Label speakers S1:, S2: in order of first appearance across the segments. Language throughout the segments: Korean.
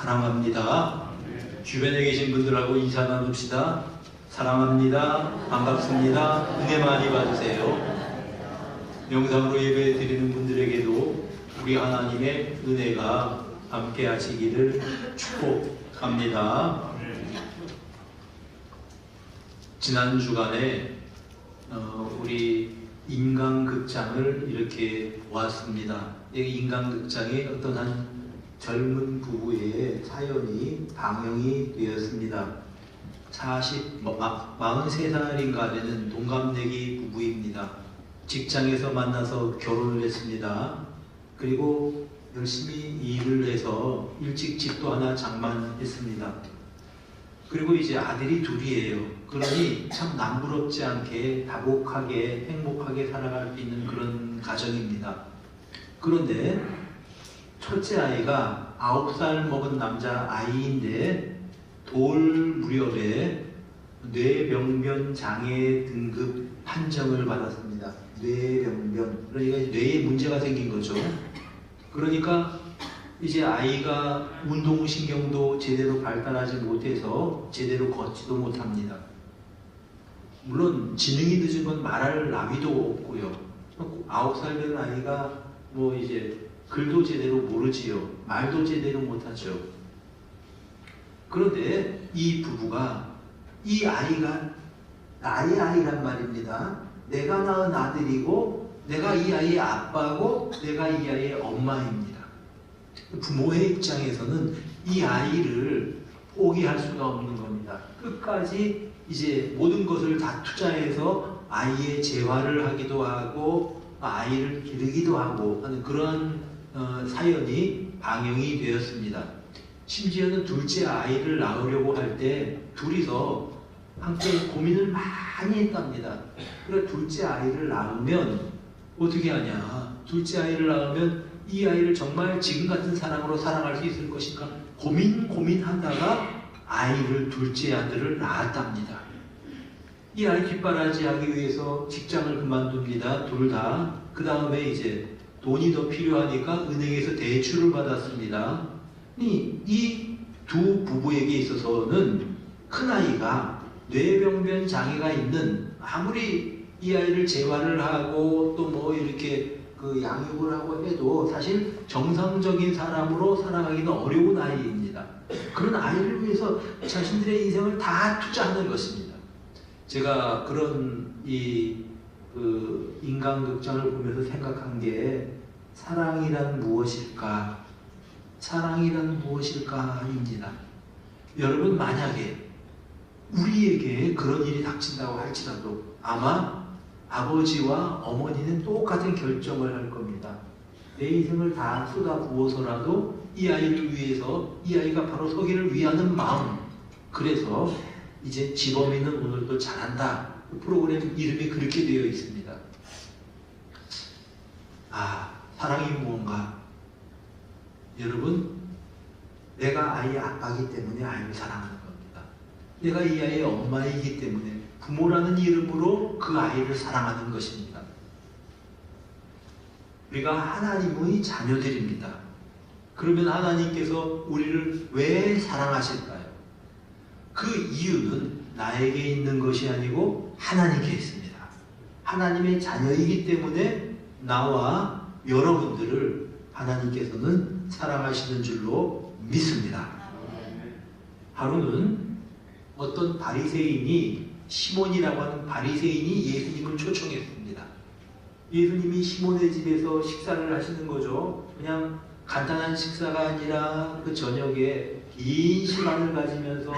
S1: 사랑합니다. 주변에 계신 분들하고 인사 나눕시다. 사랑합니다. 반갑습니다. 은혜 많이 받으세요. 영상으로 예배 드리는 분들에게도 우리 하나님의 은혜가 함께 하시기를 축복합니다. 지난 주간에 우리 인간극장을 이렇게 보았습니다. 이 인간극장에 어떤 한 젊은 부부의 사연이 방영이 되었습니다. 43살인가 되는 동갑내기 부부입니다. 직장에서 만나서 결혼을 했습니다. 그리고 열심히 일을 해서 일찍 집도 하나 장만했습니다. 그리고 이제 아들이 둘이에요. 그러니 참 남부럽지 않게 다복하게 행복하게 살아갈 수 있는 그런 가정입니다. 그런데 첫째 아이가 9살 먹은 남자 아이인데 돌 무렵에 뇌병변 장애 등급 판정을 받았습니다. 뇌병변, 그러니까 뇌에 문제가 생긴 거죠. 그러니까 이제 아이가 운동신경도 제대로 발달하지 못해서 제대로 걷지도 못합니다. 물론 지능이 늦은 건 말할 나위도 없고요. 9살 된 아이가 뭐 이제 글도 제대로 모르지요. 말도 제대로 못하죠. 그런데 이 부부가 이 아이가 나의 아이란 말입니다. 내가 낳은 아들이고 내가 이 아이의 아빠고 내가 이 아이의 엄마입니다. 부모의 입장에서는 이 아이를 포기할 수가 없는 겁니다. 끝까지 이제 모든 것을 다 투자해서 아이의 재활을 하기도 하고 아이를 기르기도 하고 하는 그런 사연이 방영이 되었습니다. 심지어는 둘째 아이를 낳으려고 할 때 둘이서 함께 고민을 많이 했답니다. 그래 둘째 아이를 낳으면 어떻게 하냐? 둘째 아이를 낳으면 이 아이를 정말 지금 같은 사랑으로 사랑할 수 있을 것인가? 고민하다가 둘째 아들을 낳았답니다. 이 아이 뒷바라지하기 위해서 직장을 그만둡니다. 둘 다. 그 다음에 이제 돈이 더 필요하니까 은행에서 대출을 받았습니다. 이 두 부부에게 있어서는 큰아이가 뇌병변 장애가 있는, 아무리 이 아이를 재활을 하고 또 뭐 이렇게 그 양육을 하고 해도 사실 정상적인 사람으로 살아가기는 어려운 아이입니다. 그런 아이를 위해서 자신들의 인생을 다 투자하는 것입니다. 제가 그런 인간극장을 보면서 생각한 게 사랑이란 무엇일까? 사랑이란 무엇일까입니다. 여러분, 만약에 우리에게 그런 일이 닥친다고 할지라도 아마 아버지와 어머니는 똑같은 결정을 할 겁니다. 내 인생을 다 쏟아부어서라도 이 아이를 위해서, 이 아이가 바로 서기를 위하는 마음. 그래서 이제 지범이는 오늘도 잘한다. 프로그램 이름이 그렇게 되어 있습니다. 사랑이 무언가? 여러분, 내가 아이의 아빠이기 때문에 아이를 사랑하는 겁니다. 내가 이 아이의 엄마이기 때문에 부모라는 이름으로 그 아이를 사랑하는 것입니다. 우리가 하나님의 자녀들입니다. 그러면 하나님께서 우리를 왜 사랑하실까요? 그 이유는 나에게 있는 것이 아니고 하나님께 있습니다. 하나님의 자녀이기 때문에 나와 여러분들을 하나님께서는 사랑하시는 줄로 믿습니다. 하루는 어떤 바리새인이, 시몬이라고 하는 바리새인이 예수님을 초청했습니다. 예수님이 시몬의 집에서 식사를 하시는 거죠. 그냥 간단한 식사가 아니라 그 저녁에 긴 시간을 가지면서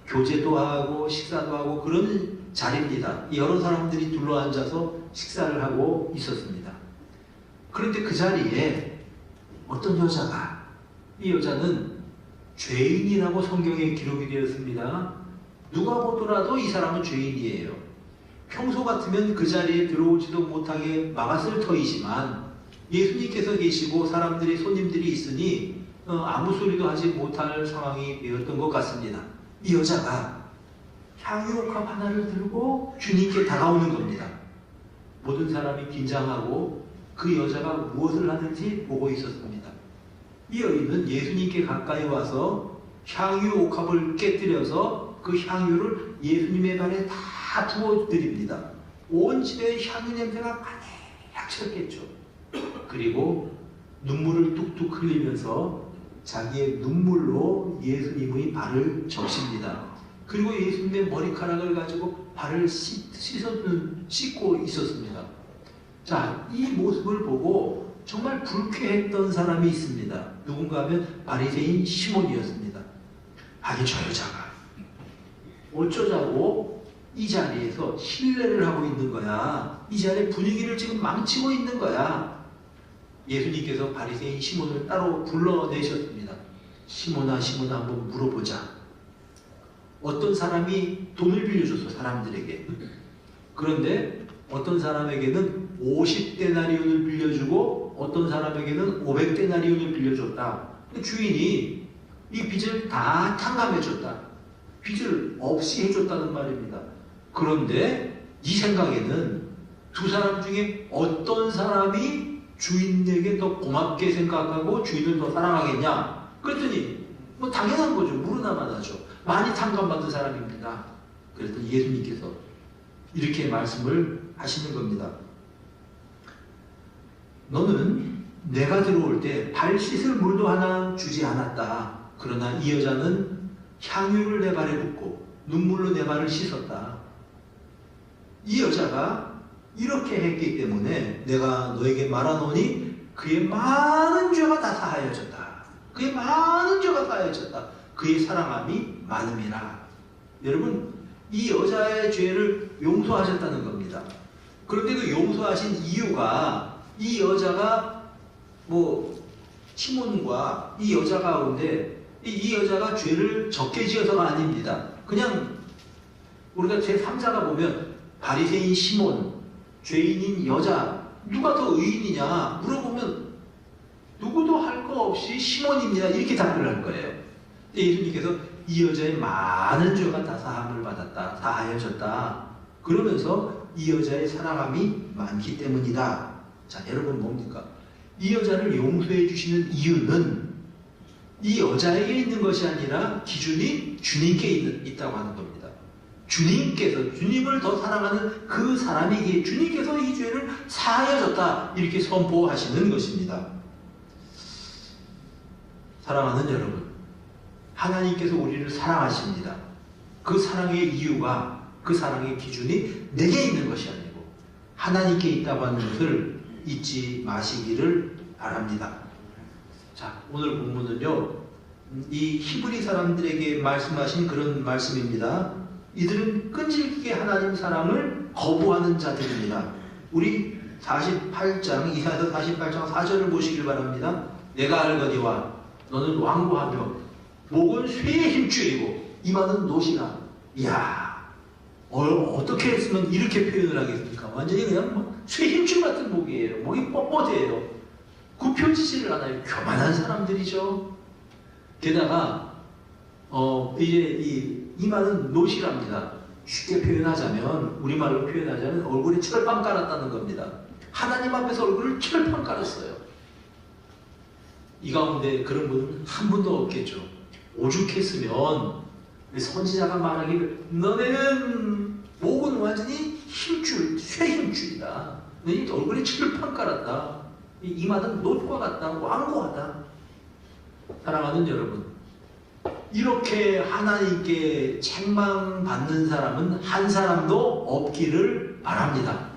S1: 교제도 하고 식사도 하고 그런 자리입니다. 여러 사람들이 둘러앉아서 식사를 하고 있었습니다. 그런데 그 자리에 어떤 여자가, 이 여자는 죄인이라고 성경에 기록이 되었습니다. 누가 보더라도 이 사람은 죄인이에요. 평소 같으면 그 자리에 들어오지도 못하게 막았을 터이지만 예수님께서 계시고 사람들이, 손님들이 있으니 아무 소리도 하지 못할 상황이 되었던 것 같습니다. 이 여자가 향유옥합 하나를 들고 주님께 다가오는 겁니다. 모든 사람이 긴장하고 그 여자가 무엇을 하는지 보고 있었습니다. 이 여인은 예수님께 가까이 와서 향유 옥합을 깨뜨려서 그 향유를 예수님의 발에 다 부어드립니다. 온 집에 향유 냄새가 가득 찼겠죠. 그리고 눈물을 뚝뚝 흘리면서 자기의 눈물로 예수님의 발을 적십니다. 그리고 예수님의 머리카락을 가지고 발을 씻고 있었습니다. 자, 이 모습을 보고 정말 불쾌했던 사람이 있습니다. 누군가 하면 바리새인 시몬이었습니다. 아니, 저 여자가 어쩌자고 이 자리에서 신뢰를 하고 있는 거야. 이 자리의 분위기를 지금 망치고 있는 거야. 예수님께서 바리새인 시몬을 따로 불러내셨습니다. 시몬아, 시몬아, 한번 물어보자. 어떤 사람이 돈을 빌려줬어, 사람들에게. 그런데 어떤 사람에게는 50데나리온을 빌려주고 어떤 사람에게는 500데나리온을 빌려줬다. 주인이 이 빚을 다 탕감해줬다. 빚을 없이 해줬다는 말입니다. 그런데 네 생각에는 두 사람 중에 어떤 사람이 주인에게 더 고맙게 생각하고 주인을 더 사랑하겠냐? 그랬더니 뭐 당연한 거죠. 물으나만 하죠. 많이 탕감받은 사람입니다. 그랬더니 예수님께서 이렇게 말씀을 하시는 겁니다. 너는 내가 들어올 때 발 씻을 물도 하나 주지 않았다. 그러나 이 여자는 향유를 내 발에 붓고 눈물로 내 발을 씻었다. 이 여자가 이렇게 했기 때문에 내가 너에게 말하노니 그의 많은 죄가 다 사하여졌다. 그의 많은 죄가 사하여졌다. 그의 사랑함이 많음이라. 여러분, 이 여자의 죄를 용서하셨다는 겁니다. 그런데 그 용서하신 이유가 이 여자가 시몬과 이 여자 가운데 이 여자가 죄를 적게 지어서가 아닙니다. 그냥 우리가 제3자가 보면 바리새인 시몬, 죄인인 여자, 누가 더 의인이냐 물어보면 누구도 할 거 없이 시몬입니다. 이렇게 답을 할 거예요. 예수님께서 이 여자의 많은 죄가 다 사함을 받았다. 사하여졌다. 그러면서 이 여자의 사랑함이 많기 때문이다. 자, 여러분 뭡니까? 이 여자를 용서해 주시는 이유는 이 여자에게 있는 것이 아니라 기준이 주님께 있다고 하는 겁니다. 주님께서, 주님을 더 사랑하는 그 사람에게 주님께서 이 죄를 사하여졌다. 이렇게 선포하시는 것입니다. 사랑하는 여러분, 하나님께서 우리를 사랑하십니다. 그 사랑의 이유가, 그 사랑의 기준이 내게 있는 것이 아니고 하나님께 있다고 하는 것을 잊지 마시기를 바랍니다. 자, 오늘 본문은요, 이 히브리 사람들에게 말씀하신 그런 말씀입니다. 이들은 끈질기게 하나님 사랑을 거부하는 자들입니다. 우리 48장, 이사야서 48장 4절을 보시길 바랍니다. 내가 알거니와 너는 완고하며 목은 쇠의 힘줄이고 이마는 노시라. 이야, 어떻게 했으면 이렇게 표현을 하겠습니까? 완전히 그냥 쇠 힘줄 같은 목이에요. 목이 뻣뻣해요. 굽혀지지를 않아요. 교만한 사람들이죠. 게다가 이제 이마는 노시랍니다. 쉽게 표현하자면, 우리말로 표현하자면 얼굴에 철판 깔았다는 겁니다. 하나님 앞에서 얼굴을 철판 깔았어요. 이 가운데 그런 분은 한 분도 없겠죠. 오죽했으면 선지자가 말하기를 너네는 목은 완전히 힘줄, 쇠 힘줄이다. 너희 얼굴에 철판 깔았다. 이마는 놋과 같다. 완고하다. 사랑하는 여러분, 이렇게 하나님께 책망받는 사람은 한 사람도 없기를 바랍니다.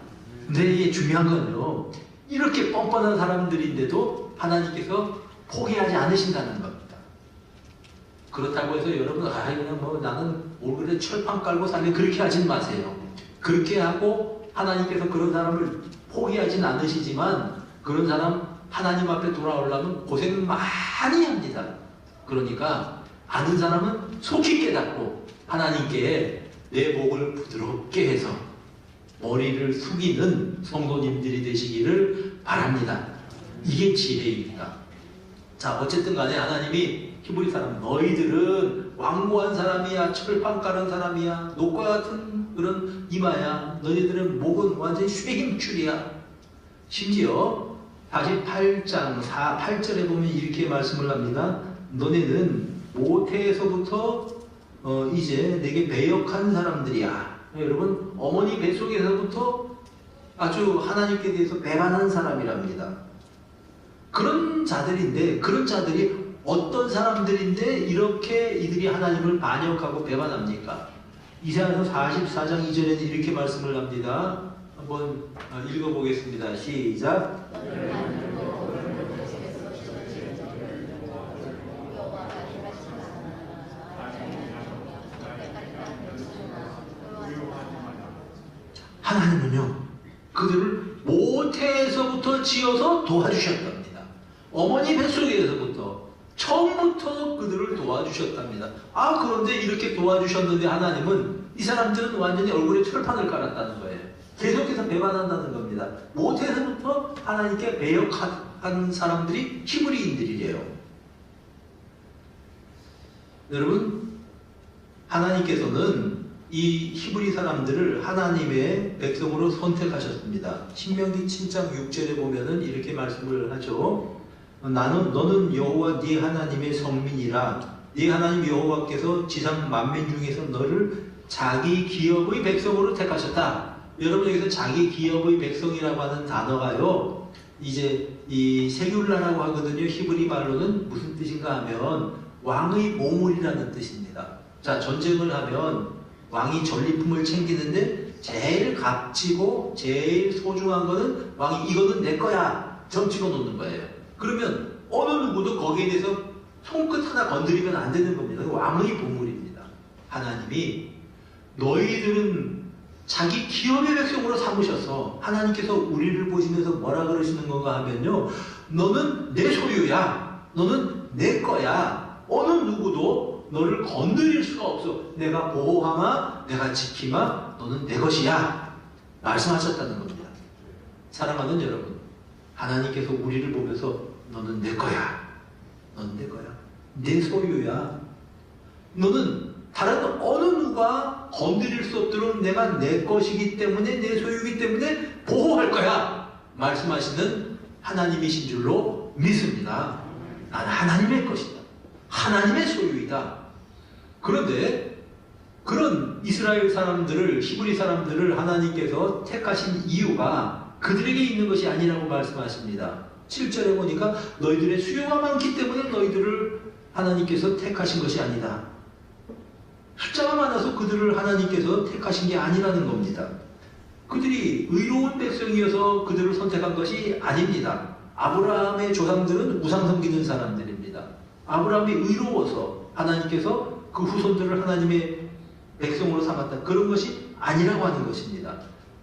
S1: 근데 이게 중요한 건요, 이렇게 뻔뻔한 사람들인데도 하나님께서 포기하지 않으신다는 겁니다. 그렇다고 해서 여러분, 그냥 나는 얼굴에 철판 깔고 살래, 그렇게 하진 마세요. 그렇게 하고 하나님께서 그런 사람을 포기하진 않으시지만 그런 사람 하나님 앞에 돌아오려면 고생 많이 합니다. 그러니까 아는 사람은 속히 깨닫고 하나님께 내 목을 부드럽게 해서 머리를 숙이는 성도님들이 되시기를 바랍니다. 이게 지혜입니다. 자, 어쨌든 간에 하나님이 히브리 사람, 너희들은 완고한 사람이야, 철판 깔은 사람이야, 녹과 같은 그런 이마야, 너희들은 목은 완전히 쇠힘줄이야. 심지어 48장 8절에 보면 이렇게 말씀을 합니다. 너네는 모태에서부터 이제 내게 배역한 사람들이야. 여러분, 어머니 뱃속에서부터 아주 하나님께 대해서 배반한 사람이랍니다. 그런 자들인데, 그런 자들이 어떤 사람들인데 이렇게 이들이 하나님을 반역하고 배반합니까? 이사야서 44장 2절에는 이렇게 말씀을 합니다. 한번 읽어보겠습니다. 시작. 하나님은요, 그들을 모태에서부터 지어서 도와주셨답니다. 어머니 뱃속에서부터 처음부터 그들을 도와주셨답니다. 그런데 이렇게 도와주셨는데 하나님은 이 사람들은 완전히 얼굴에 철판을 깔았다는 거예요. 계속해서 배반한다는 겁니다. 모태에서부터 하나님께 배역한 사람들이 히브리인들이래요. 여러분, 하나님께서는 이 히브리 사람들을 하나님의 백성으로 선택하셨습니다. 신명기 7장 6절에 보면은 이렇게 말씀을 하죠. 너는 여호와 네 하나님의 성민이라. 네 하나님 여호와께서 지상 만민 중에서 너를 자기 기업의 백성으로 택하셨다. 여러분, 여기서 자기 기업의 백성이라고 하는 단어가요, 이제 이 세귤라라고 하거든요. 히브리 말로는 무슨 뜻인가 하면 왕의 보물이라는 뜻입니다. 자, 전쟁을 하면 왕이 전리품을 챙기는데 제일 값지고 제일 소중한 거는 왕이 이거는 내 거야 점 찍어 놓는 거예요. 그러면 어느 누구도 거기에 대해서 손끝 하나 건드리면 안 되는 겁니다. 왕의 보물입니다. 하나님이 너희들은 자기 기업의 백성으로 삼으셔서 하나님께서 우리를 보시면서 뭐라 그러시는 건가 하면요, 너는 내 소유야. 너는 내 거야. 어느 누구도 너를 건드릴 수가 없어. 내가 보호하마, 내가 지키마, 너는 내 것이야. 말씀하셨다는 겁니다. 사랑하는 여러분, 하나님께서 우리를 보면서 너는 내 거야. 너는 내 거야. 내 소유야. 너는 다른 어느 누가 건드릴 수 없도록 내가 내 것이기 때문에, 내 소유이기 때문에 보호할 거야. 말씀하시는 하나님이신 줄로 믿습니다. 나는 하나님의 것이다. 하나님의 소유이다. 그런데 그런 이스라엘 사람들을, 히브리 사람들을 하나님께서 택하신 이유가 그들에게 있는 것이 아니라고 말씀하십니다. 7절에 보니까 너희들의 수요가 많기 때문에 너희들을 하나님께서 택하신 것이 아니다. 숫자가 많아서 그들을 하나님께서 택하신 게 아니라는 겁니다. 그들이 의로운 백성이어서 그들을 선택한 것이 아닙니다. 아브라함의 조상들은 우상 섬기는 사람들입니다. 아브라함이 의로워서 하나님께서 그 후손들을 하나님의 백성으로 삼았다. 그런 것이 아니라고 하는 것입니다.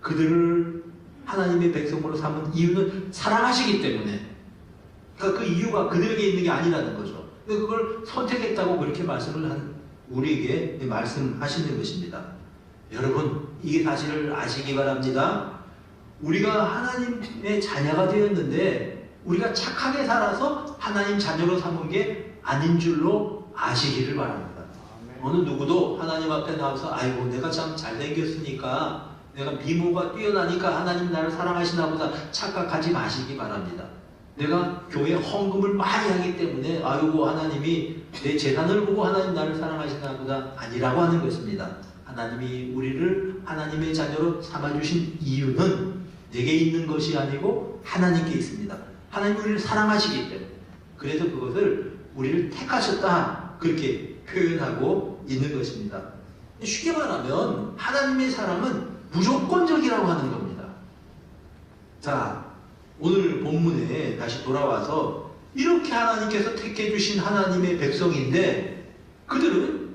S1: 그들을 하나님의 백성으로 삼은 이유는 사랑하시기 때문에, 그러니까 그 이유가 그들에게 있는 게 아니라는 거죠. 그걸 선택했다고 그렇게 말씀을 우리에게 말씀하시는 것입니다. 여러분, 이 사실을 아시기 바랍니다. 우리가 하나님의 자녀가 되었는데 우리가 착하게 살아서 하나님 자녀로 삼은 게 아닌 줄로 아시기를 바랍니다. 어느 누구도 하나님 앞에 나와서 아이고 내가 참 잘생겼으니까, 내가 미모가 뛰어나니까 하나님 나를 사랑하시나 보다 착각하지 마시기 바랍니다. 내가 교회 헌금을 많이 하기 때문에 아이고 하나님이 내 재산을 보고 하나님 나를 사랑하시나 보다 아니라고 하는 것입니다. 하나님이 우리를 하나님의 자녀로 삼아주신 이유는 내게 있는 것이 아니고 하나님께 있습니다. 하나님이 우리를 사랑하시기 때문에, 그래서 그것을 우리를 택하셨다 그렇게 표현하고 있는 것입니다. 쉽게 말하면 하나님의 사랑은 무조건적이라고 하는 겁니다. 자, 오늘 본문에 다시 돌아와서 이렇게 하나님께서 택해 주신 하나님의 백성인데, 그들은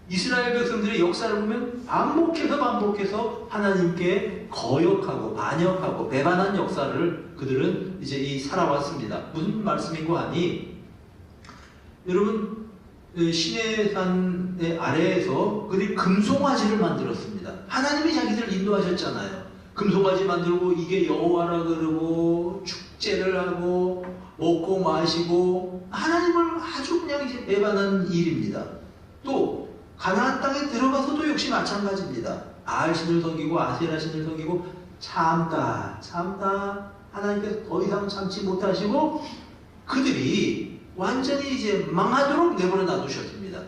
S1: 이스라엘 백성들의 역사를 보면 반복해서 하나님께 거역하고 반역하고 배반한 역사를 그들은 이제 살아왔습니다. 무슨 말씀인고 하니, 여러분, 시내산의 아래에서 그들이 금송아지를 만들었습니다. 하나님이 자기들을 인도하셨잖아요. 금송아지 만들고 이게 여호와라 그러고 축제를 하고 먹고 마시고 하나님을 아주 그냥 이제 배반한 일입니다. 또 가나안 땅에 들어가서도 역시 마찬가지입니다. 바알신을 섬기고 아세라신을 섬기고 참다 하나님께서 더 이상 참지 못하시고 그들이 완전히 이제 망하도록 내버려 놔두셨습니다.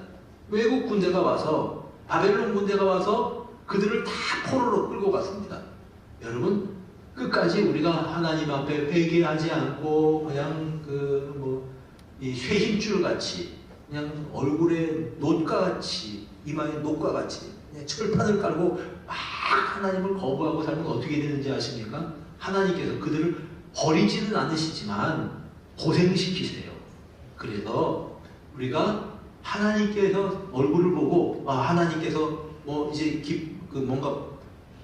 S1: 외국 군대가 와서, 바벨론 군대가 와서 그들을 다 포로로 끌고 갔습니다. 여러분, 끝까지 우리가 하나님 앞에 회개하지 않고 그냥 이 쇠힘줄 같이 그냥 얼굴에 놋과 같이, 이마에 놋과 같이 그냥 철판을 깔고 막 하나님을 거부하고 살면 어떻게 되는지 아십니까? 하나님께서 그들을 버리지는 않으시지만 고생시키세요. 그래서 우리가 하나님께서 얼굴을 보고 하나님께서 이제 뭔가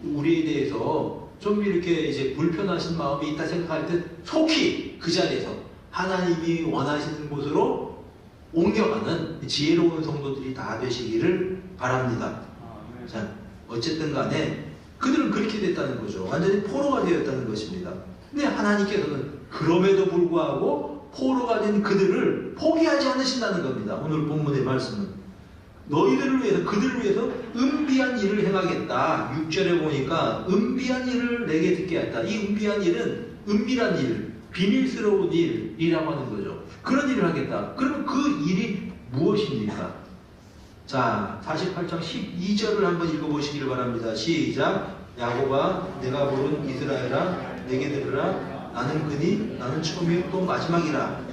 S1: 우리에 대해서 좀 이렇게 이제 불편하신 마음이 있다 생각할 때 속히 그 자리에서 하나님이 원하시는 곳으로 옮겨가는 지혜로운 성도들이 다 되시기를 바랍니다. 자, 어쨌든 간에 그들은 그렇게 됐다는 거죠. 완전히 포로가 되었다는 것입니다. 근데 하나님께서는 그럼에도 불구하고 포로가 된 그들을 포기하지 않으신다는 겁니다. 오늘 본문의 말씀은 너희들을 위해서, 그들을 위해서 은비한 일을 행하겠다. 6절에 보니까 은비한 일을 내게 듣게 했다. 이 은비한 일은 은밀한 일, 비밀스러운 일이라고 하는 거죠. 그런 일을 하겠다. 그러면 그 일이 무엇입니까? 자, 48장 12절을 한번 읽어보시기를 바랍니다. 시작. 야곱아, 내가 부른 이스라엘아, 내게 들으라. 나는 그니, 나는 처음이요 또 마지막이라.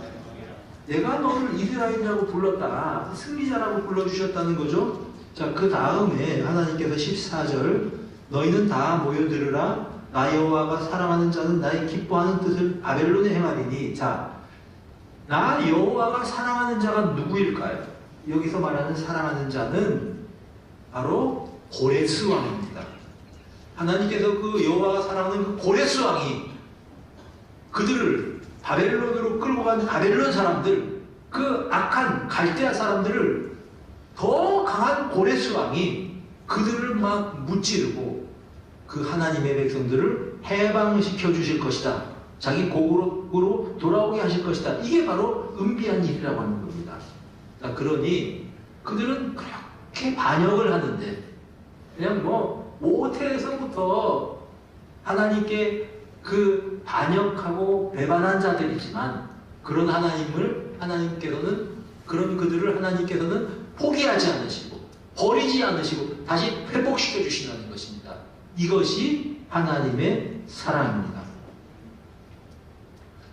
S1: 내가 너를 이스라엘이라고 불렀다. 승리자라고 불러주셨다는 거죠. 자, 그 다음에 하나님께서 14절, 너희는 다 모여들으라. 나 여호와가 사랑하는 자는 나의 기뻐하는 뜻을 바벨론에 행하리니. 자, 나 여호와가 사랑하는 자가 누구일까요? 여기서 말하는 사랑하는 자는 바로 고레스 왕입니다. 하나님께서 그 여호와가 사랑하는 그 고레스 왕이 그들을 바벨론으로 끌고 간 바벨론 사람들, 그 악한 갈대아 사람들을 더 강한 고레스 왕이 그들을 막 무찌르고 그 하나님의 백성들을 해방시켜 주실 것이다. 자기 고국으로 돌아오게 하실 것이다. 이게 바로 은비한 일이라고 하는 겁니다. 자, 그러니 그들은 그렇게 반역을 하는데 그냥 모태에서부터 하나님께 그 반역하고 배반한 자들이지만 그런 하나님께서는 그런 그들을 하나님께서는 포기하지 않으시고 버리지 않으시고 다시 회복시켜 주신다는 것입니다. 이것이 하나님의 사랑입니다.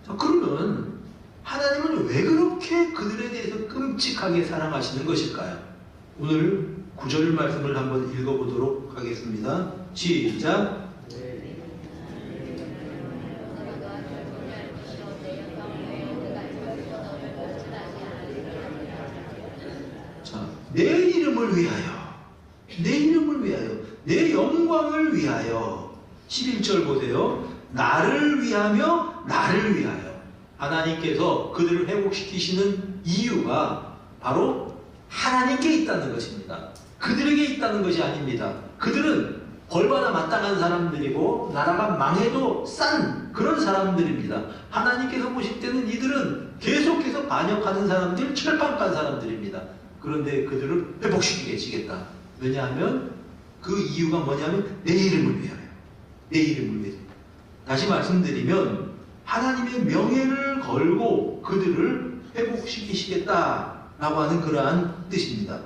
S1: 자, 그러면 하나님은 왜 그렇게 그들에 대해서 끔찍하게 사랑하시는 것일까요? 오늘 9절 말씀을 한번 읽어보도록 하겠습니다. 시작. 자, 내 이름을 위하여, 내 이름을 위하여, 내 영광을 위하여. 11절 보세요. 나를 위하며 나를 위하여. 하나님께서 그들을 회복시키시는 이유가 바로 하나님께 있다는 것입니다. 그들에게 있다는 것이 아닙니다. 그들은 벌받아 마땅한 사람들이고 나라가 망해도 싼 그런 사람들입니다. 하나님께서 보실 때는 이들은 계속해서 반역하는 사람들, 철판 깐 사람들입니다. 그런데 그들을 회복시키게 해주겠다. 왜냐하면 그 이유가 뭐냐면 내 이름을 위하여, 내 이름을 위해서. 다시 말씀드리면 하나님의 명예를 걸고 그들을 회복시키시겠다라고 하는 그러한 뜻입니다.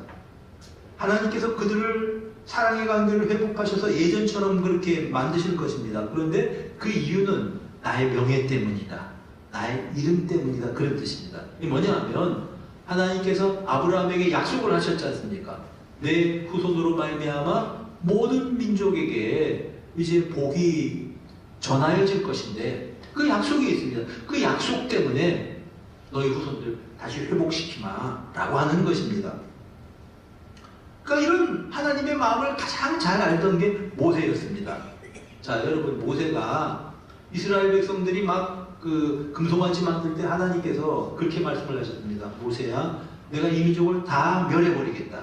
S1: 하나님께서 그들을 사랑의 관계를 회복하셔서 예전처럼 그렇게 만드실 것입니다. 그런데 그 이유는 나의 명예 때문이다. 나의 이름 때문이다. 그런 뜻입니다. 이게 뭐냐 하면 하나님께서 아브라함에게 약속을 하셨지 않습니까? 내 후손으로 말미암아 모든 민족에게 이제 복이 전하여질 것인데 그 약속이 있습니다. 그 약속 때문에 너희 후손들 다시 회복시키마 라고 하는 것입니다. 그러니까 이런 하나님의 마음을 가장 잘 알던 게 모세였습니다. 자, 여러분, 모세가 이스라엘 백성들이 막 그 금송아지 만들 때 하나님께서 그렇게 말씀을 하셨습니다. 모세야, 내가 이 민족을 다 멸해버리겠다.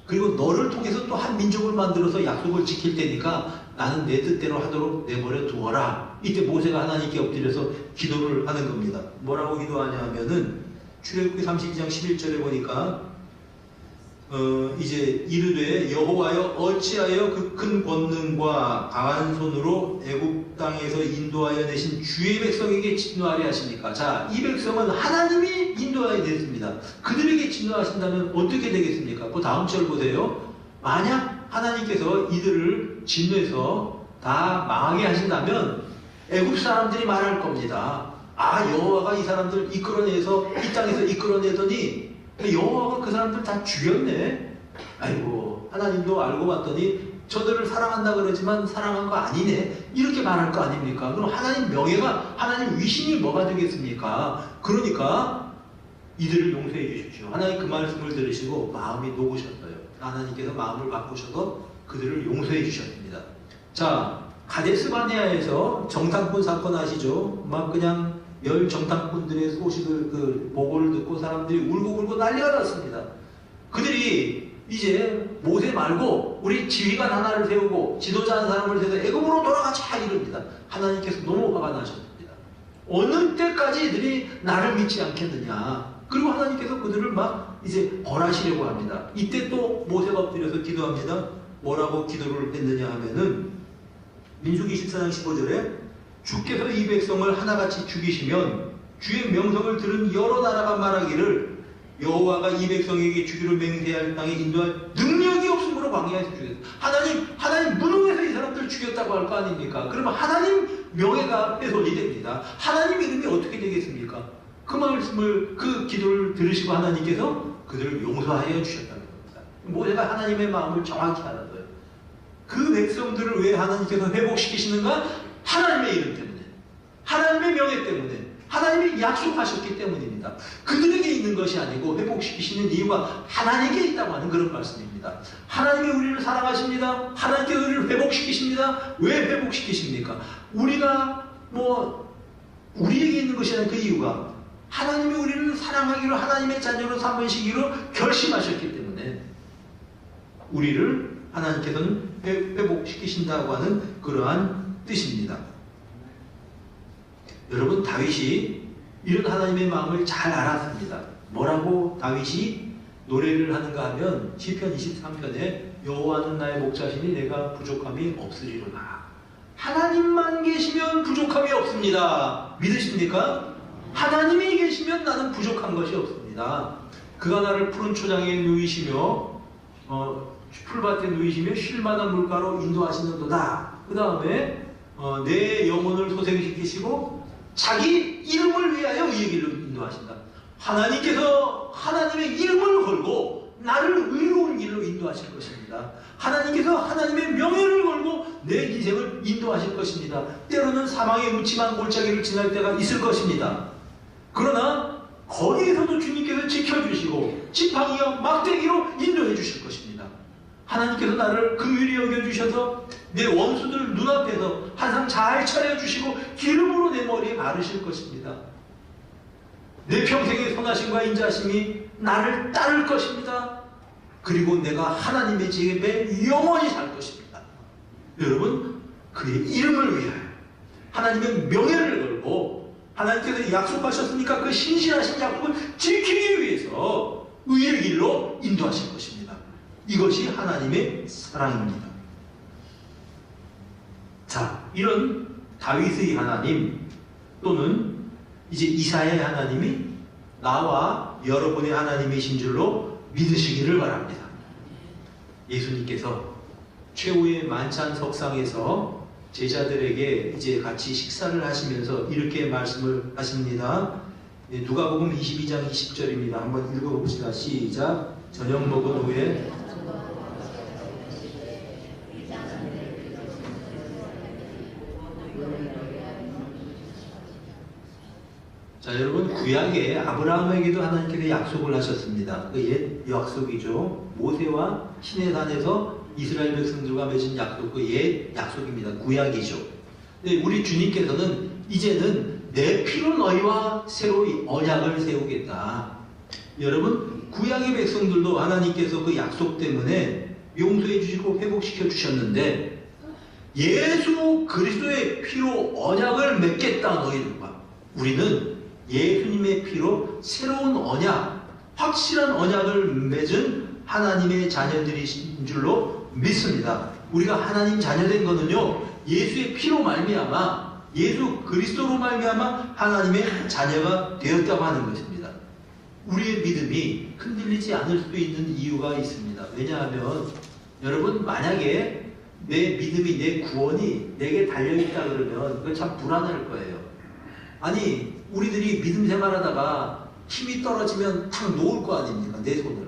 S1: 그리고 너를 통해서 또 한 민족을 만들어서 약속을 지킬 테니까 나는 내 뜻대로 하도록 내버려 두어라. 이때 모세가 하나님께 엎드려서 기도를 하는 겁니다. 뭐라고 기도하냐 하면은 출애굽기 32장 11절에 보니까 이제 이르되 여호와여 어찌하여 그 큰 권능과 강한 손으로 애굽 땅에서 인도하여 내신 주의 백성에게 진노하려 하십니까? 자, 이 백성은 하나님이 인도하여 냈습니다. 그들에게 진노하신다면 어떻게 되겠습니까? 그 다음 절 보세요. 만약 하나님께서 이들을 진노해서 다 망하게 하신다면 애굽 사람들이 말할 겁니다. 아, 여호와가 이 사람들 이끌어내서 이 땅에서 이끌어내더니 여호와가 그 사람들 다 죽였네. 아이고, 하나님도 알고 봤더니 저들을 사랑한다 그러지만 사랑한 거 아니네. 이렇게 말할 거 아닙니까? 그럼 하나님 명예가, 하나님 위신이 뭐가 되겠습니까? 그러니까 이들을 용서해 주십시오. 하나님 그 말씀을 들으시고 마음이 녹으셨어요. 하나님께서 마음을 바꾸셔서 그들을 용서해 주셨습니다. 자, 가데스바네아에서 정탐꾼 사건 아시죠? 막 그냥 열 정탐꾼들의 소식을, 그 보고를 듣고 사람들이 울고 난리가 났습니다. 그들이 이제 모세 말고 우리 지휘관 하나를 세우고 지도자 한 사람을 세워서 애굽으로 돌아가자 이럽니다. 하나님께서 너무 화가 나셨습니다. 어느 때까지 이들이 나를 믿지 않겠느냐. 그리고 하나님께서 그들을 막 이제 벌하시려고 합니다. 이때 또 모세가 엎드려서 기도합니다. 뭐라고 기도를 했느냐 하면은 민수기 14장 15절에 주께서 이 백성을 하나같이 죽이시면 주의 명성을 들은 여러 나라가 말하기를 여호와가 이 백성에게 주기로 맹세할 땅에 인도할 능력이 없으므로 광야에서 죽였다. 하나님 무능해서 이 사람들 죽였다고 할 거 아닙니까? 그러면 하나님 명예가 훼손이 됩니다. 하나님 이름이 어떻게 되겠습니까? 그 말씀을, 그 기도를 들으시고 하나님께서 그들을 용서하여 주셨다는 겁니다. 모세가 하나님의 마음을 정확히 알았어요. 그 백성들을 왜 하나님께서 회복시키시는가? 하나님의 이름 때문에, 하나님의 명예 때문에, 하나님이 약속하셨기 때문입니다. 그들에게 있는 것이 아니고 회복시키시는 이유가 하나님께 있다고 하는 그런 말씀입니다. 하나님이 우리를 사랑하십니다. 하나님께서 우리를 회복시키십니다. 왜 회복시키십니까? 우리가 우리에게 있는 것이 아닌 그 이유가 하나님이 우리를 사랑하기로, 하나님의 자녀로 삼으시기로 결심하셨기 때문에 우리를 하나님께서는 회복시키신다고 하는 그러한 뜻입니다. 여러분, 다윗이 이런 하나님의 마음을 잘 알았습니다. 뭐라고 다윗이 노래를 하는가 하면 시편 23편에 여호와는 나의 목자시니 내가 부족함이 없으리로다. 하나님만 계시면 부족함이 없습니다. 믿으십니까? 하나님이 계시면 나는 부족한 것이 없습니다. 그가 나를 푸른 초장에 누이시며 풀밭에 누이시며 쉴만한 물가로 인도하시는도다. 그 다음에 내 영혼을 소생시키시고 자기 이름을 위하여 의의 길로 인도하신다. 하나님께서 하나님의 이름을 걸고 나를 의로운 길로 인도하실 것입니다. 하나님께서 하나님의 명예를 걸고 내 인생을 인도하실 것입니다. 때로는 사망의 묻지만 골짜기를 지날 때가 있을 것입니다. 그러나 거기에서도 주님께서 지켜주시고 지팡이와 막대기로 인도해 주실 것입니다. 하나님께서 나를 긍휼히 여겨주셔서 내 원수들 눈앞에서 항상 잘 차려주시고 기름으로 내 머리에 바르실 것입니다. 내 평생의 선하심과 인자심이 나를 따를 것입니다. 그리고 내가 하나님의 집에 영원히 살 것입니다. 여러분, 그의 이름을 위하여 하나님의 명예를 걸고 하나님께서 약속하셨으니까 그 신실하신 약속을 지키기 위해서 의의 길로 인도하실 것입니다. 이것이 하나님의 사랑입니다. 자, 이런 다윗의 하나님 또는 이제 이사야의 하나님이 나와 여러분의 하나님이신 줄로 믿으시기를 바랍니다. 예수님께서 최후의 만찬 석상에서 제자들에게 이제 같이 식사를 하시면서 이렇게 말씀을 하십니다. 누가복음 22장 20절입니다. 한번 읽어봅시다. 시작. 저녁 먹은 후에 자, 여러분, 구약에 아브라함에게도 하나님께서 약속을 하셨습니다. 그 옛 약속이죠. 모세와 시내산에서 이스라엘 백성들과 맺은 약속, 그 옛 약속입니다. 구약이죠. 근데 우리 주님께서는 이제는 내 피로 너희와 새로이 언약을 세우겠다. 여러분, 구약의 백성들도 하나님께서 그 약속 때문에 용서해 주시고 회복시켜 주셨는데 예수 그리스도의 피로 언약을 맺겠다 너희들과. 우리는 예수님의 피로 새로운 언약, 확실한 언약을 맺은 하나님의 자녀들이신 줄로 믿습니다. 우리가 하나님 자녀된 거는요, 예수의 피로 말미암아, 예수 그리스도로 말미암아 하나님의 자녀가 되었다고 하는 것입니다. 우리의 믿음이 흔들리지 않을 수도 있는 이유가 있습니다. 왜냐하면 여러분, 만약에 내 믿음이, 내 구원이 내게 달려있다 그러면 그건 참 불안할 거예요. 아니, 우리들이 믿음 생활하다가 힘이 떨어지면 탁 놓을 거 아닙니까? 내 손을.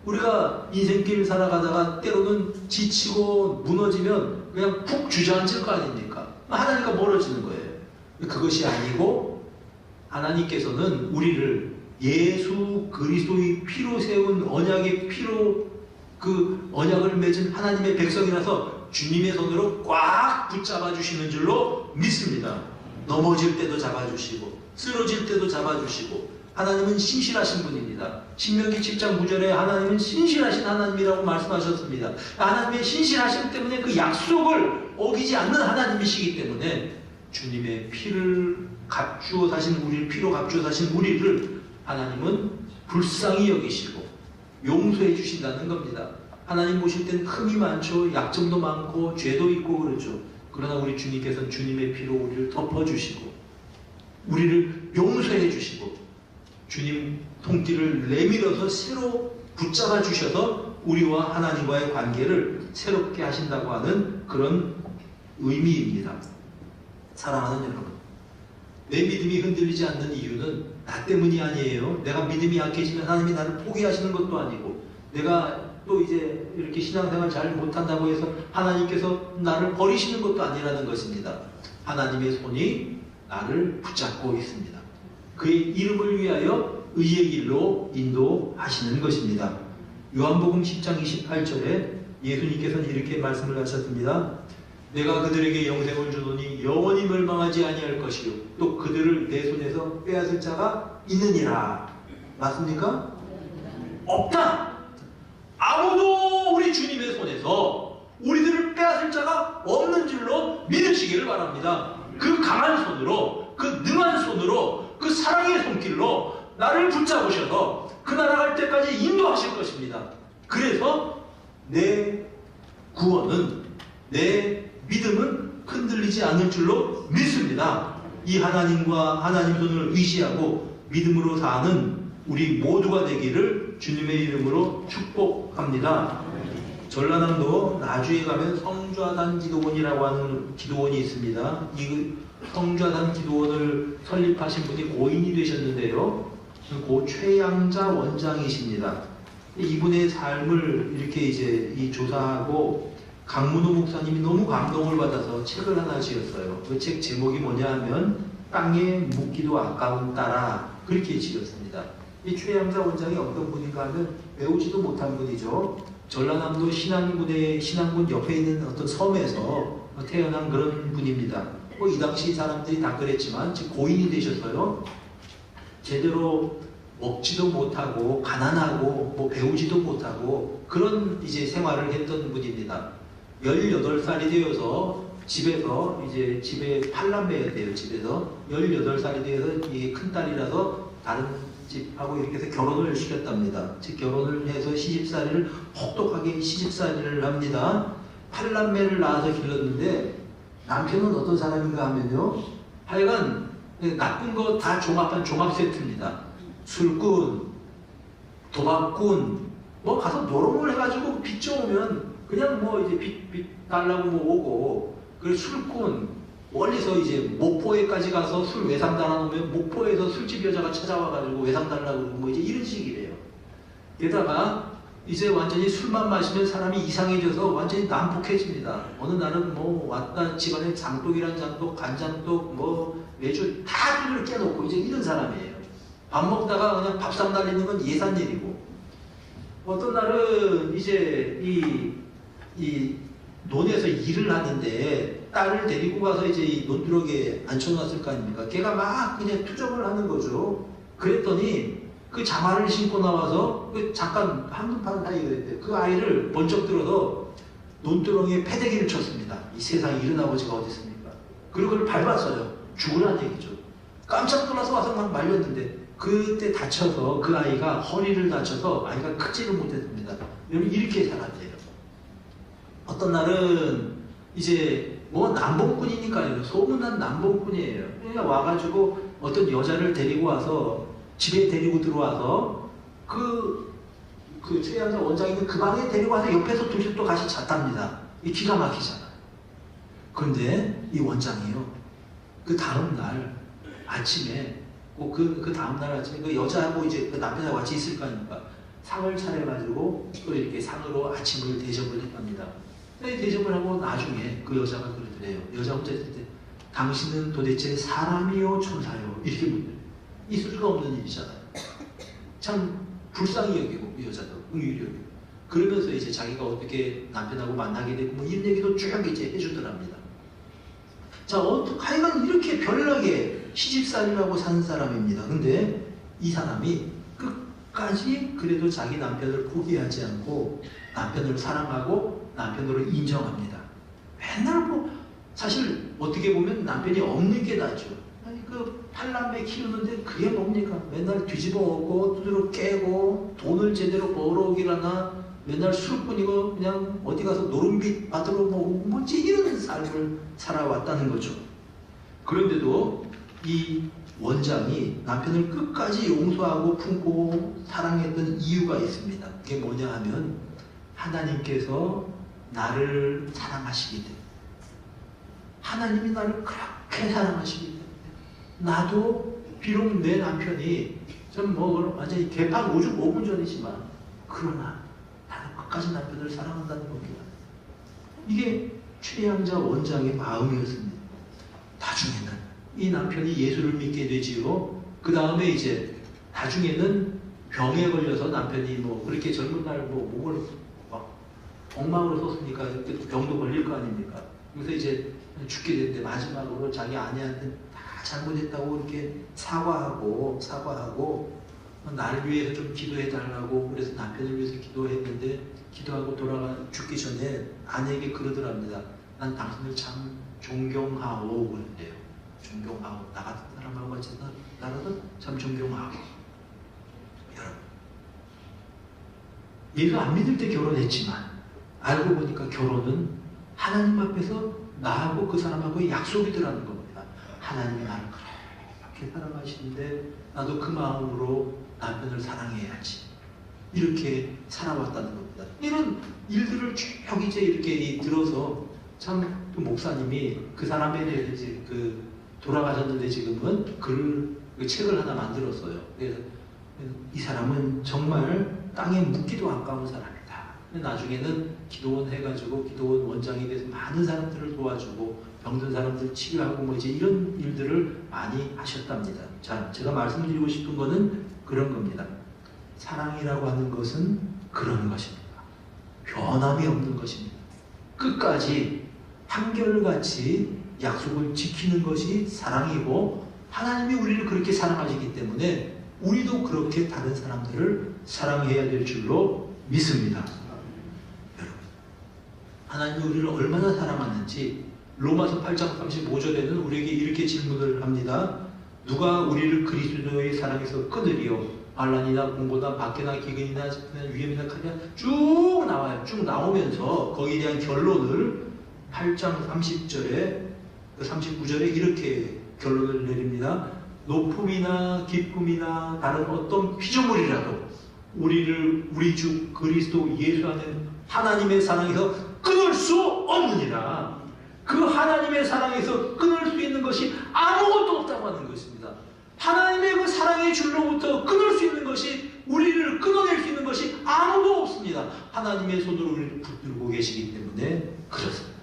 S1: 우리가 인생길 살아가다가 때로는 지치고 무너지면 그냥 푹 주저앉을 거 아닙니까? 하나님과 멀어지는 거예요. 그것이 아니고 하나님께서는 우리를 예수 그리스도의 피로 세운 언약의 피로 그 언약을 맺은 하나님의 백성이라서 주님의 손으로 꽉 붙잡아 주시는 줄로 믿습니다. 넘어질 때도 잡아주시고 쓰러질 때도 잡아주시고, 하나님은 신실하신 분입니다. 신명기 10장 9절에 하나님은 신실하신 하나님이라고 말씀하셨습니다. 하나님의 신실하심 때문에 그 약속을 어기지 않는 하나님이시기 때문에 주님의 피를 값주어 사신 우리를, 피로 값주어 사신 우리를 하나님은 불쌍히 여기시고 용서해 주신다는 겁니다. 하나님 보실 땐 흠이 많죠. 약점도 많고 죄도 있고 그렇죠. 그러나 우리 주님께서는 주님의 피로 우리를 덮어주시고 우리를 용서해 주시고 주님 손길을 내밀어서 새로 붙잡아 주셔서 우리와 하나님과의 관계를 새롭게 하신다고 하는 그런 의미입니다. 사랑하는 여러분, 내 믿음이 흔들리지 않는 이유는 나 때문이 아니에요. 내가 믿음이 약해지면 하나님이 나를 포기하시는 것도 아니고, 내가 또 이제 이렇게 신앙생활 잘 못한다고 해서 하나님께서 나를 버리시는 것도 아니라는 것입니다. 하나님의 손이 나를 붙잡고 있습니다. 그의 이름을 위하여 의의 길로 인도하시는 것입니다. 요한복음 10장 28절에 예수님께서는 이렇게 말씀을 하셨습니다. 내가 그들에게 영생을 주노니 영원히 멸망하지 아니할 것이요 또 그들을 내 손에서 빼앗을 자가 있느니라. 맞습니까? 없다. 아무도 우리 주님의 손에서 우리들을 빼앗을 자가 없는 줄로 믿으시기를 바랍니다. 그 강한 손으로, 그 능한 손으로, 그 사랑의 손길로 나를 붙잡으셔서 그 나라 갈 때까지 인도하실 것입니다. 그래서 내 구원은, 내 믿음은 흔들리지 않을 줄로 믿습니다. 이 하나님과 하나님 손을 의지하고 믿음으로 사는 우리 모두가 되기를 주님의 이름으로 축복합니다. 전라남도 나주에 가면 성좌단 기도원이라고 하는 기도원이 있습니다. 이 성좌단 기도원을 설립하신 분이 고인이 되셨는데요. 고 최양자 원장이십니다. 이분의 삶을 이렇게 이제 조사하고 강문호 목사님이 너무 감동을 받아서 책을 하나 지었어요. 그 책 제목이 뭐냐 하면 땅에 묻기도 아까운 딸아, 그렇게 지었습니다. 이 최양자 원장이 어떤 분인가 하면 배우지도 못한 분이죠. 전라남도 신안군 옆에 있는 어떤 섬에서 태어난 그런 분입니다. 이 당시 사람들이 다 그랬지만 지금 고인이 되셨어요. 제대로 먹지도 못하고 가난하고 배우지도 못하고 그런 이제 생활을 했던 분입니다. 18살이 되어서 집에서 이제 집에 팔남매가 돼요. 집에서 18살이 되어서 이게 큰 딸이라서 다른 집하고 이렇게 해서 결혼을 시켰답니다. 즉 결혼을 해서 시집살이를 혹독하게 시집살이를 합니다. 팔남매를 낳아서 길렀는데 남편은 어떤 사람인가 하면요, 하여간 나쁜 거 다 종합한 종합 세트입니다. 술꾼, 도박꾼, 가서 노름을 해가지고 빚 져오면 그냥 이제 빚 달라고 오고, 그리고 술꾼, 멀리서 이제 목포에까지 가서 술 외상 달아놓으면 목포에서 술집 여자가 찾아와가지고 외상 달라고 이제 이런 식이래요. 게다가 이제 완전히 술만 마시면 사람이 이상해져서 완전히 난폭해집니다. 어느 날은 왔다 집안에 장독이란 장독, 간장독, 매주 다 술을 깨놓고 이제 이런 사람이에요. 밥 먹다가 그냥 밥상 날리는 건 예산일이고, 어떤 날은 이제 이 논에서 일을 하는데 딸을 데리고 가서 이제 이 논두렁에 앉혀놨을 거 아닙니까? 걔가 막 그냥 투정을 하는 거죠. 그랬더니 그 자마를 신고 나와서 잠깐 한눈판 사이에 그랬대요. 그 아이를 번쩍 들어서 논두렁에 패대기를 쳤습니다. 이 세상에 이런 아버지가 어디 있습니까? 그리고 그걸 밟았어요. 죽으라는 얘기죠. 깜짝 놀라서 와서 막 말렸는데 그때 다쳐서 그 아이가 허리를 다쳐서 아이가 크지를 못했습니다. 여러분 이렇게 살았대요. 어떤 날은 이제 뭐 남봉꾼이니까요. 소문난 남봉꾼이에요. 그러니까 와가지고 어떤 여자를 데리고 와서 집에 데리고 들어와서 그 최양자 원장님은 그 방에 데리고 와서 옆에서 둘이 또 같이 잤답니다. 이 기가 막히잖아. 그런데 이 원장이요. 그 다음날 아침에 그 다음날 아침에 그 여자하고 이제 그 남편하고 같이 있을 거 아닙니까? 상을 차려가지고 또 이렇게 상으로 아침을 대접을 했답니다. 대접을 하고 나중에 그 여자가 그러더래요. 여자 혼자 있을 때 당신은 도대체 사람이요 천사요? 이렇게 묻더래요. 있을 수가 없는 일이잖아요. 참 불쌍히 여기고 그 여자도 긍휼히 여기고 그러면서 이제 자기가 어떻게 남편하고 만나게 되고 뭐 이런 얘기도 쭉 이제 해주더랍니다. 자, 하여간 이렇게 별나게 시집살이라고 사는 사람입니다. 근데 이 사람이 끝까지 그래도 자기 남편을 포기하지 않고 남편을 사랑하고 남편으로 인정합니다. 맨날 뭐 사실 어떻게 보면 남편이 없는 게 낫죠. 아니 그 8남매 키우는데 그게 뭡니까? 맨날 뒤집어 엎고 두드러 깨고 돈을 제대로 벌어오길 하나 맨날 술꾼이고 그냥 어디 가서 노름빛 받으러 뭐지 이런 삶을 살아왔다는 거죠. 그런데도 이 원장이 남편을 끝까지 용서하고 품고 사랑했던 이유가 있습니다. 그게 뭐냐 하면 하나님께서 나를 사랑하시기 때문에 하나님이 나를 그렇게 사랑하시기 때문에 나도 비록 내 남편이 좀 뭐 완전히 개판 오죽 5분 전이지만 그러나 나는 끝까지 남편을 사랑한다는 겁니다. 이게 최양자 원장의 마음이었습니다. 나중에는 이 남편이 예수를 믿게 되지요. 그 다음에 이제 나중에는 병에 걸려서 남편이 뭐 그렇게 젊은 날 뭐 목을 막 엉망으로 썼으니까 병도 걸릴 거 아닙니까? 그래서 이제 죽게 됐는데 마지막으로 자기 아내한테 다 잘못했다고 이렇게 사과하고 나를 위해서 좀 기도해 달라고 그래서 남편을 위해서 기도했는데 기도하고 죽기 전에 아내에게 그러더랍니다. 난 당신을 참 존경하오 그랬대요. 존경하오. 나 같은 사람하고 같이 나라도 참 존경하오. 여러분 예수 안 믿을 때 결혼했지만 알고 보니까 결혼은 하나님 앞에서 나하고 그 사람하고의 약속이더라는 겁니다. 하나님이 나를 그렇게 사랑하시는데 나도 그 마음으로 남편을 사랑해야지. 이렇게 살아왔다는 겁니다. 이런 일들을 쭉 이제 이렇게 들어서 참 그 목사님이 그 사람에 대해서 이제 돌아가셨는데 지금은 그 책을 하나 만들었어요. 그래서 이 사람은 정말 땅에 묻기도 아까운 사람이다. 나중에는 기도원 해가지고 기도원 원장이 돼서 많은 사람들을 도와주고 병든 사람들 치료하고 뭐 이제 이런 일들을 많이 하셨답니다. 자, 제가 말씀드리고 싶은 거는 그런 겁니다. 사랑이라고 하는 것은 그런 것입니다. 변함이 없는 것입니다. 끝까지 한결같이 약속을 지키는 것이 사랑이고 하나님이 우리를 그렇게 사랑하시기 때문에 우리도 그렇게 다른 사람들을 사랑해야 될 줄로 믿습니다. 여러분, 하나님이 우리를 얼마나 사랑하는지 로마서 8장 35절에는 우리에게 이렇게 질문을 합니다. 누가 우리를 그리스도의 사랑에서 끊으리요? 반란이나 공고나 박해나 기근이나 위험이나 칼이나 쭉 나와요. 쭉 나오면서 거기에 대한 결론을 8장 30절에 39절에 이렇게 결론을 내립니다. 높음이나 기쁨이나 다른 어떤 피조물이라도 우리를 우리 주 그리스도 예수 안에 하나님의 사랑에서 끊을 수 없느니라. 그 하나님의 사랑에서 끊을 수 있는 것이 아무것도 없다고 하는 것입니다. 하나님의 그 사랑의 줄로부터 끊을 수 있는 것이 우리를 끊어낼 수 있는 것이 아무도 없습니다. 하나님의 손으로 우리를 붙들고 계시기 때문에 그렇습니다.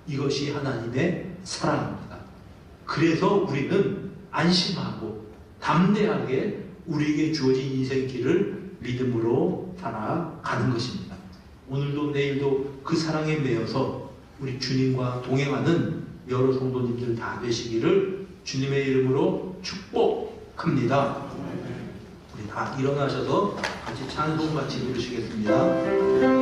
S1: 이것이 하나님의 사랑입니다. 그래서 우리는 안심하고 담대하게 우리에게 주어진 인생길을 믿음으로 살아가는 것입니다. 오늘도 내일도 그 사랑에 매여서 우리 주님과 동행하는 여러 성도님들 다 되시기를 주님의 이름으로 축복합니다. 우리 다 일어나셔서 같이 찬송 같이 부르시겠습니다.